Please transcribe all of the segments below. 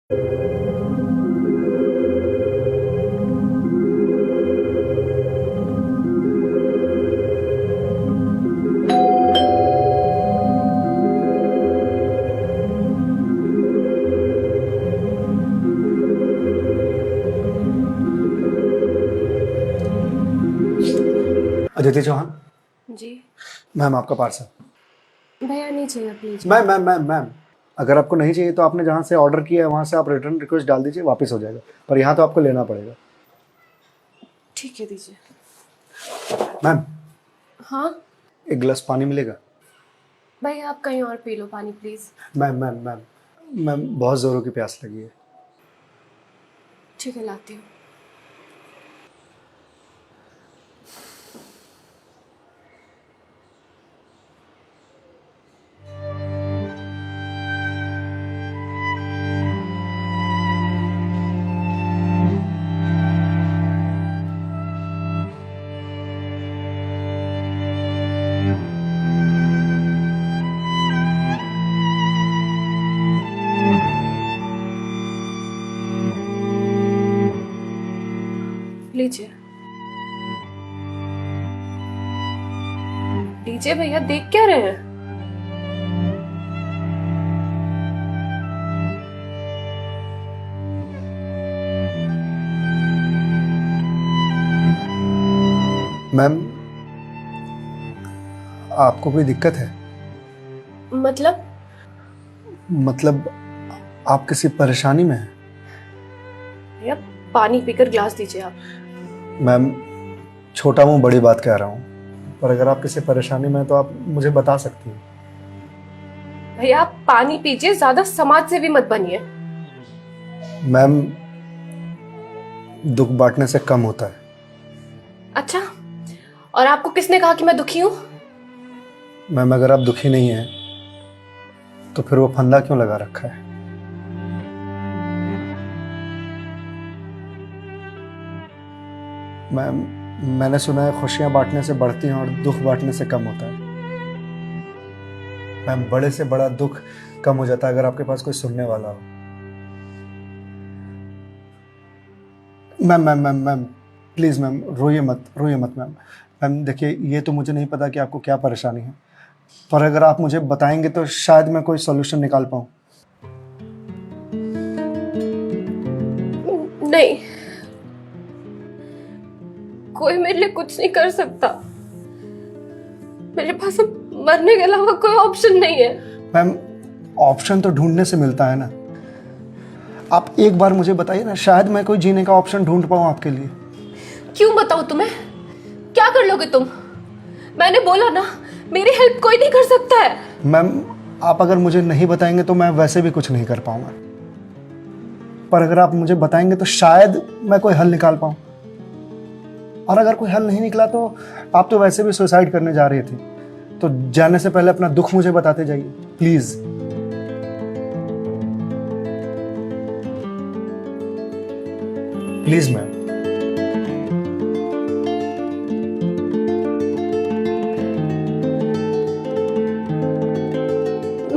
अदिति चौहान। जी ma'am आपका parcel. भैया, नहीं चाहिए प्लीज। मैम अगर आपको नहीं चाहिए तो आपने जहाँ से ऑर्डर किया है वहाँ से आप रिटर्न रिक्वेस्ट डाल दीजिए, वापस हो जाएगा। पर यहाँ तो आपको लेना पड़ेगा। ठीक है, दीजिए। मैम हाँ एक गिलास पानी मिलेगा? भैया, आप कहीं और पी लो पानी प्लीज। मैम बहुत ज़ोरों की प्यास लगी है। ठीक है, लाती हूँ। लीजिए लीजिए भैया, देख क्या रहे हैं? मैम आपको कोई दिक्कत है? मतलब आप किसी परेशानी में हैं? भैया, पानी पीकर ग्लास दीजिए आप। मैम छोटा मुंह बड़ी बात कह रहा हूँ, पर अगर आप किसी परेशानी में हैं तो आप मुझे बता सकती हैं। भैया, आप पानी पीजिए, ज्यादा समाज से भी मत बनिए। मैम दुख बांटने से कम होता है। अच्छा, और आपको किसने कहा कि मैं दुखी हूँ? मैम अगर आप दुखी नहीं हैं तो फिर वो फंदा क्यों लगा रखा है? मैम मैंने सुना है खुशियां बांटने से बढ़ती हैं और दुख बांटने से कम होता है। मैम बड़े से बड़ा दुख कम हो जाता है अगर आपके पास कोई सुनने वाला हो। मैम प्लीज़ मैम रोइए मत मैम देखिए, ये तो मुझे नहीं पता कि आपको क्या परेशानी है, पर अगर आप मुझे बताएंगे तो शायद मैं कोई सॉल्यूशन निकाल पाऊँ। नहीं, कोई मेरे लिए कुछ नहीं कर सकता। मेरे पास अब मरने के अलावा कोई ऑप्शन नहीं है। मैम ऑप्शन तो ढूंढने से मिलता है ना। आप एक बार मुझे बताइए ना, शायद मैं कोई जीने का ऑप्शन ढूंढ पाऊँ आपके लिए। क्यों बताऊं तुम्हें? क्या कर लोगे तुम? मैंने बोला ना, मेरी हेल्प कोई नहीं कर सकता है। मैम आप अगर मुझे नहीं बताएंगे तो मैं वैसे भी कुछ नहीं कर पाऊंगा, पर अगर आप मुझे बताएंगे तो शायद मैं कोई हल निकाल पाऊं। और अगर कोई हल नहीं निकला तो आप तो वैसे भी सुसाइड करने जा रही थी, तो जाने से पहले अपना दुख मुझे बताते जाइए प्लीज। Please ma'am.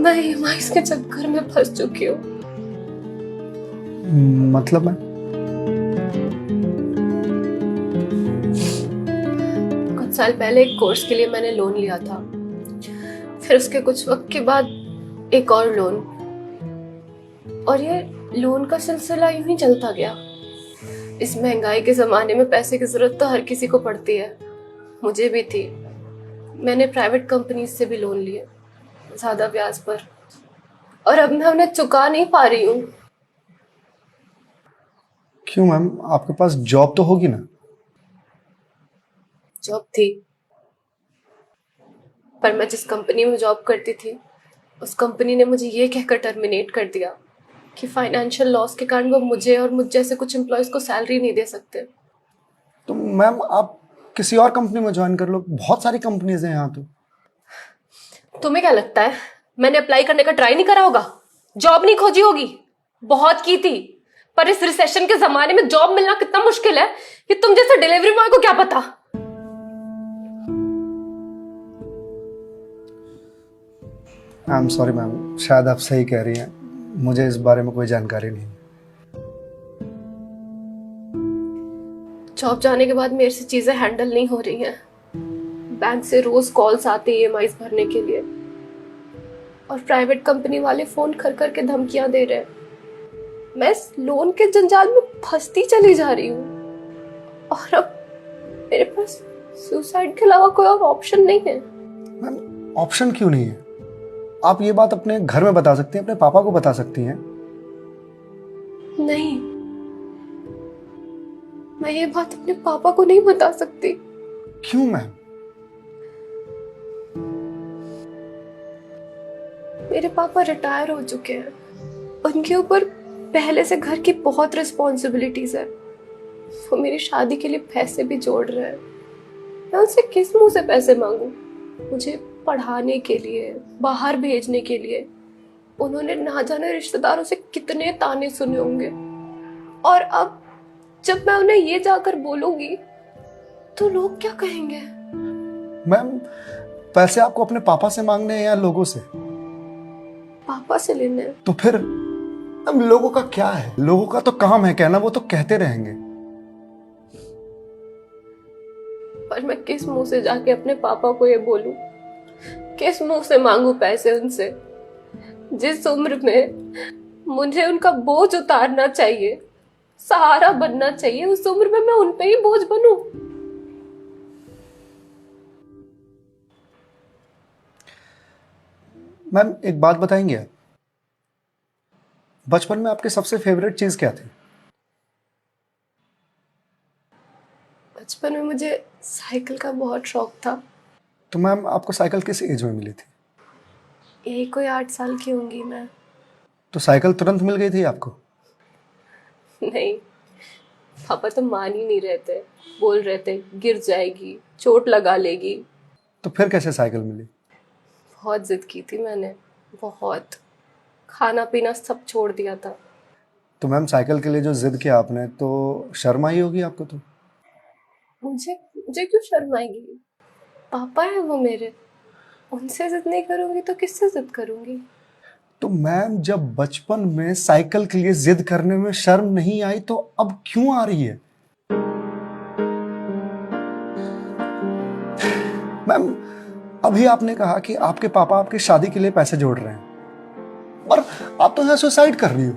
मैं ईएमआईस के चक्कर में फंस चुकी हूँ। मतलब मैं कुछ साल पहले एक कोर्स के लिए मैंने लोन लिया था, फिर उसके कुछ वक्त के बाद एक और लोन, और ये लोन का सिलसिला यूं ही चलता गया। इस महंगाई के जमाने में पैसे की जरूरत तो हर किसी को पड़ती है, मुझे भी थी। मैंने प्राइवेट कंपनी से भी लोन लिए, ज्यादा ब्याज पर, और अब मैं उन्हें चुका नहीं पा रही हूँ। क्यों मैम, आपके पास जॉब तो होगी ना? जॉब थी, पर मैं जिस कंपनी में जॉब करती थी उस कंपनी ने मुझे ये कहकर टर्मिनेट कर दिया कि फाइनेंशियल लॉस के कारण वो मुझे और मुझ जैसे कुछ एम्प्लॉयज को सैलरी नहीं दे सकते। तो मैम आप किसी और कंपनी में ज्वाइन कर लो, बहुत सारी कंपनीज हैं यहाँ तो। तुम्हें क्या लगता है मैंने अप्लाई करने का ट्राई नहीं करा होगा? जॉब नहीं खोजी होगी? बहुत की थी, पर इस रिसेशन के जमाने में जॉब मिलना कितना मुश्किल है कि तुम जैसे डिलीवरी बॉय को क्या पता। आई एम सॉरी मैम, शायद आप सही कह रही हैं, मुझे इस बारे में कोई जानकारी नहीं है। जॉब जाने के बाद मेरे से चीजें हैंडल नहीं हो रही हैं। बैंक से रोज कॉल्स आते ईएमआईज भरने के लिए, और प्राइवेट कंपनी वाले फोन कर कर के धमकियां दे रहे हैं। मैं इस लोन के जंजाल में फंसती चली जा रही हूँ, और अब मेरे पास सुसाइड के अलावा कोई और ऑप्शन नहीं है। मैम, ऑप्शन क्यों नहीं है? आप ये बात अपने घर में बता सकती हैं, अपने पापा को बता सकती हैं। नहीं, मैं ये बात अपने पापा को नहीं बता सकती। क्यों मैम? मेरे पापा रिटायर हो चुके हैं, उनके ऊपर पहले से घर की बहुत रिस्पॉन्सिबिलिटीज है। वो मेरी शादी के लिए पैसे भी जोड़ रहे हैं। मैं उनसे किस मुंह से पैसे मांगू? मुझे पढ़ाने के लिए, बाहर भेजने के लिए उन्होंने ना जाने रिश्तेदारों से कितने ताने सुने होंगे, और अब जब मैं उन्हें ये जाकर बोलूंगी तो लोग क्या कहेंगे? मैम, पैसे आपको अपने पापा से मांगने हैं या लोगों से? पापा से लेने हैं। तो फिर अब लोगों का क्या है? लोगों का तो काम है कहना, वो तो कहते रहेंगे। पर मैं किस मुंह से जाके अपने पापा को ये बोलूं? किस मुंह से मांगू पैसे उनसे? जिस उम्र में मुझे उनका बोझ उतारना चाहिए, सहारा बनना चाहिए, उस उम्र में मैं उन पे ही बोझ बनूं? मैम, एक बात बताएंगे आप? बचपन में आपकी सबसे फेवरेट चीज क्या थी? बचपन में मुझे साइकिल का बहुत शौक था। तो मैम, आपको साइकिल किस एज में मिली थी? यही कोई 8 साल की होंगी मैं। तो साइकिल तुरंत मिल गई थी आपको? नहीं, पापा तो मान ही नहीं रहे थे। बोल रहे थे गिर जाएगी, चोट लगा लेगी। तो फिर कैसे साइकिल मिली? बहुत जिद की थी मैंने, बहुत। खाना पीना सब छोड़ दिया था। तो मैम, साइकिल के लिए जो जिद किया आपने, तो शर्म आई होगी आपको? तो मुझे मुझे क्यों शर्म आएगी? पापा है वो मेरे, उनसे जिद नहीं करूंगी तो किससे जिद करूंगी? तो मैम, जब बचपन में साइकिल के लिए जिद करने में शर्म नहीं आई, तो अब क्यों आ रही है? मैम, अभी आपने कहा कि आपके पापा आपकी शादी के लिए पैसे जोड़ रहे हैं, और आप तो यहाँ सुसाइड कर रही हो।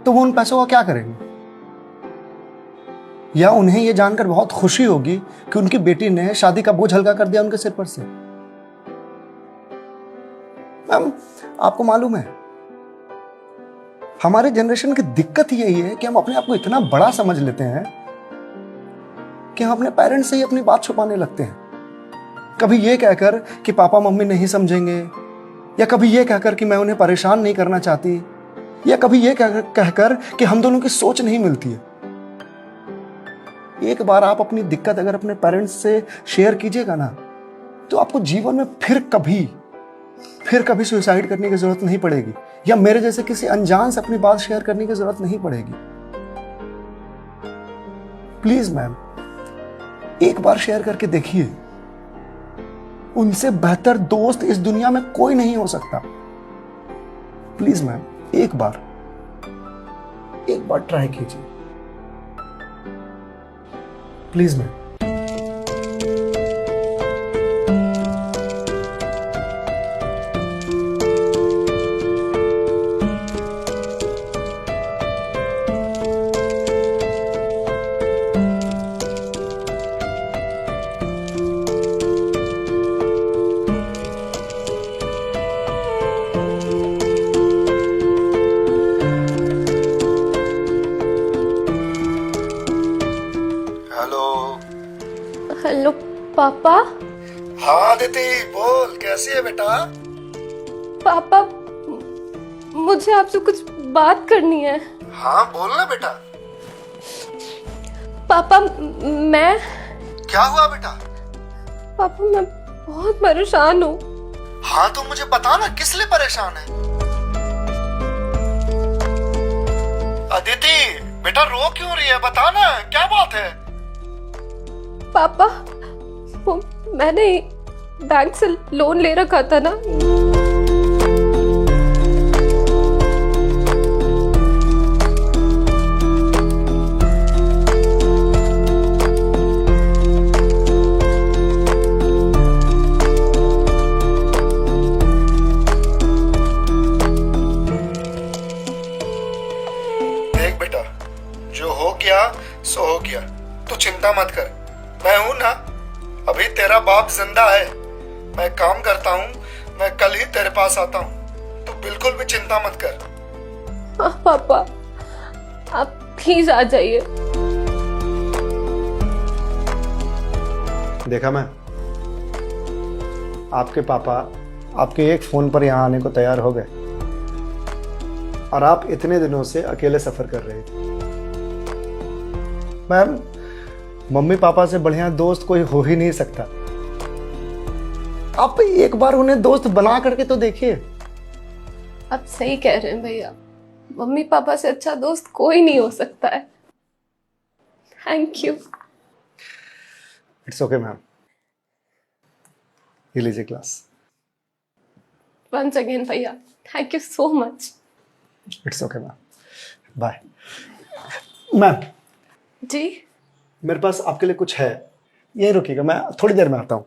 तो वो उन पैसों का क्या करेंगे? या उन्हें ये जानकर बहुत खुशी होगी कि उनकी बेटी ने शादी का बोझ हल्का कर दिया उनके सिर पर से। मैम, आपको मालूम है, हमारे जनरेशन की दिक्कत यही है कि हम अपने आप को इतना बड़ा समझ लेते हैं कि हम अपने पेरेंट्स से ही अपनी बात छुपाने लगते हैं। कभी ये कहकर कि पापा मम्मी नहीं समझेंगे, या कभी ये कहकर कि मैं उन्हें परेशान नहीं करना चाहती, या कभी ये कहकर कि हम दोनों की सोच नहीं मिलती है। एक बार आप अपनी दिक्कत अगर अपने पेरेंट्स से शेयर कीजिएगा ना, तो आपको जीवन में फिर कभी सुसाइड करने की जरूरत नहीं पड़ेगी, या मेरे जैसे किसी अनजान से अपनी बात शेयर करने की जरूरत नहीं पड़ेगी। प्लीज मैम, एक बार शेयर करके देखिए। उनसे बेहतर दोस्त इस दुनिया में कोई नहीं हो सकता। प्लीज मैम, एक बार ट्राई कीजिए। Please ma'am. हेलो पापा। हाँ दीदी, बोल, कैसी है बेटा? पापा, मुझे आपसे कुछ बात करनी है। हाँ बोल ना बेटा। पापा, मैं क्या हुआ बेटा? पापा, मैं बहुत परेशान हूँ। हाँ तो मुझे बता ना, किस लिए परेशान है? अदिति बेटा, रो क्यों रही है? बता ना, क्या बात है? पापा, वो मैंने बैंक से लोन ले रखा था ना, देख बेटा, जो हो गया सो हो गया, तू चिंता मत कर। मैं हूं ना, अभी तेरा बाप जिंदा है। मैं काम करता हूँ, मैं कल ही तेरे पास आता हूँ, तू बिल्कुल भी चिंता मत कर। हाँ पापा, आप प्लीज आ जाइए। देखा मैं, आपके पापा आपके एक फोन पर यहाँ आने को तैयार हो गए और आप इतने दिनों से अकेले सफर कर रहे थे। मैम, मम्मी पापा से बढ़िया दोस्त कोई हो ही नहीं सकता। आप एक बार उन्हें दोस्त बना करके तो देखिए। आप सही कह रहे हैं भैया, मम्मी पापा से अच्छा दोस्त कोई नहीं हो सकता है। Thank you. It's okay ma'am, ये लीजिए ग्लास। वंस अगेन भैया, thank you so much. It's okay ma'am, bye. Ma'am ji? मेरे पास आपके लिए कुछ है, यही रुकिएगा, मैं थोड़ी देर में आता हूँ।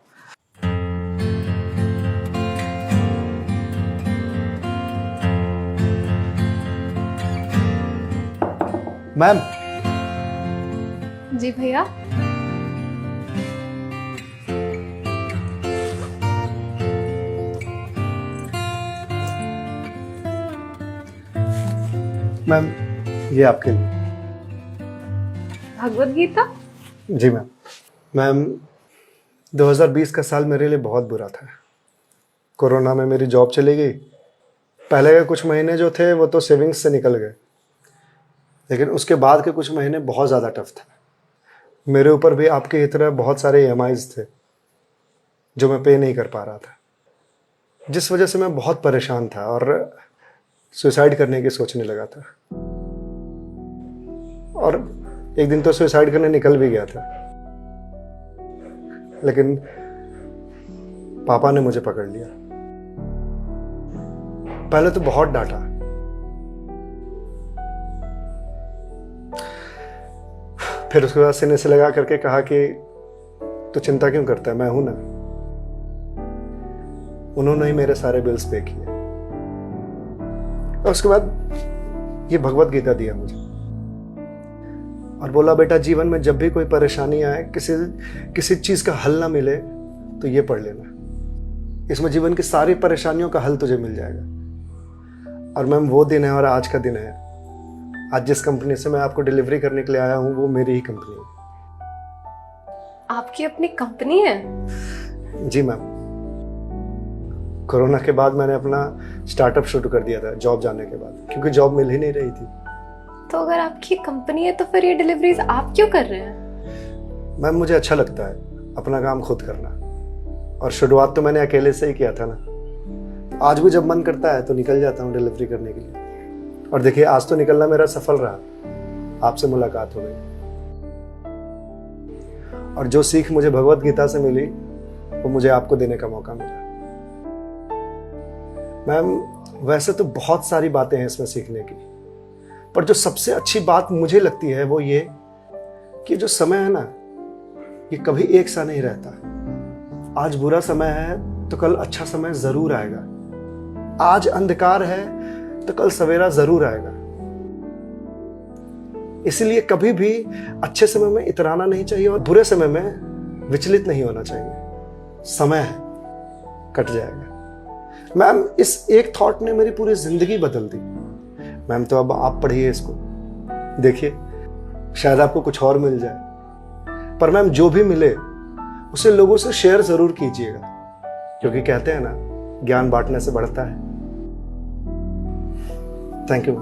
मैम। जी भैया। मैम, ये आपके लिए। भगवत गीता? जी मैम। मैम, 2020 का साल मेरे लिए बहुत बुरा था। कोरोना में मेरी जॉब चली गई। पहले के कुछ महीने जो थे वो तो सेविंग्स से निकल गए, लेकिन उसके बाद के कुछ महीने बहुत ज़्यादा टफ था। मेरे ऊपर भी आपकी तरह बहुत सारे EMIs थे जो मैं पे नहीं कर पा रहा था, जिस वजह से मैं बहुत परेशान था और सुसाइड करने की सोचने लगा था। और एक दिन तो सुसाइड करने निकल भी गया था, लेकिन पापा ने मुझे पकड़ लिया। पहले तो बहुत डांटा, फिर उसके बाद सीने से लगा करके कहा कि तू चिंता क्यों करता है, मैं हूं ना। उन्होंने ही मेरे सारे बिल्स पे किए और उसके बाद ये भगवत गीता दिया मुझे और बोला, बेटा जीवन में जब भी कोई परेशानी आए, किसी चीज का हल ना मिले तो ये पढ़ लेना। इसमें जीवन की सारी परेशानियों का हल तुझे मिल जाएगा। और मैम, वो दिन है और आज का दिन है। आज जिस कंपनी से मैं आपको डिलीवरी करने के लिए आया हूं वो मेरी ही कंपनी है। आपकी अपनी कंपनी है? जी मैम। कोरोना के बाद मैंने अपना स्टार्टअप शुरू कर दिया था जॉब जाने के बाद, क्योंकि जॉब मिल ही नहीं रही थी। तो अगर आपकी कंपनी है तो फिर ये डिलीवरीज आप क्यों कर रहे हैं? मैम, मुझे अच्छा लगता है अपना काम खुद करना, और शुरुआत तो मैंने अकेले से ही किया था ना। आज भी जब मन करता है तो निकल जाता हूँ डिलीवरी करने के लिए। और देखिए, आज तो निकलना मेरा सफल रहा, आपसे मुलाकात हो गई। और जो सीख मुझे भगवत गीता से मिली वो मुझे आपको देने का मौका मिला। मैम, वैसे तो बहुत सारी बातें हैं इसमें सीखने की, पर जो सबसे अच्छी बात मुझे लगती है वो ये कि जो समय है ना, ये कभी एक सा नहीं रहता। आज बुरा समय है तो कल अच्छा समय जरूर आएगा। आज अंधकार है तो कल सवेरा जरूर आएगा। इसलिए कभी भी अच्छे समय में इतराना नहीं चाहिए और बुरे समय में विचलित नहीं होना चाहिए। समय है, कट जाएगा। मैम, इस एक थॉट ने मेरी पूरी जिंदगी बदल दी। मैम, तो अब आप पढ़िए इसको, देखिए शायद आपको कुछ और मिल जाए। पर मैम, जो भी मिले उसे लोगों से शेयर जरूर कीजिएगा, क्योंकि कहते हैं ना, ज्ञान बांटने से बढ़ता है। Thank you.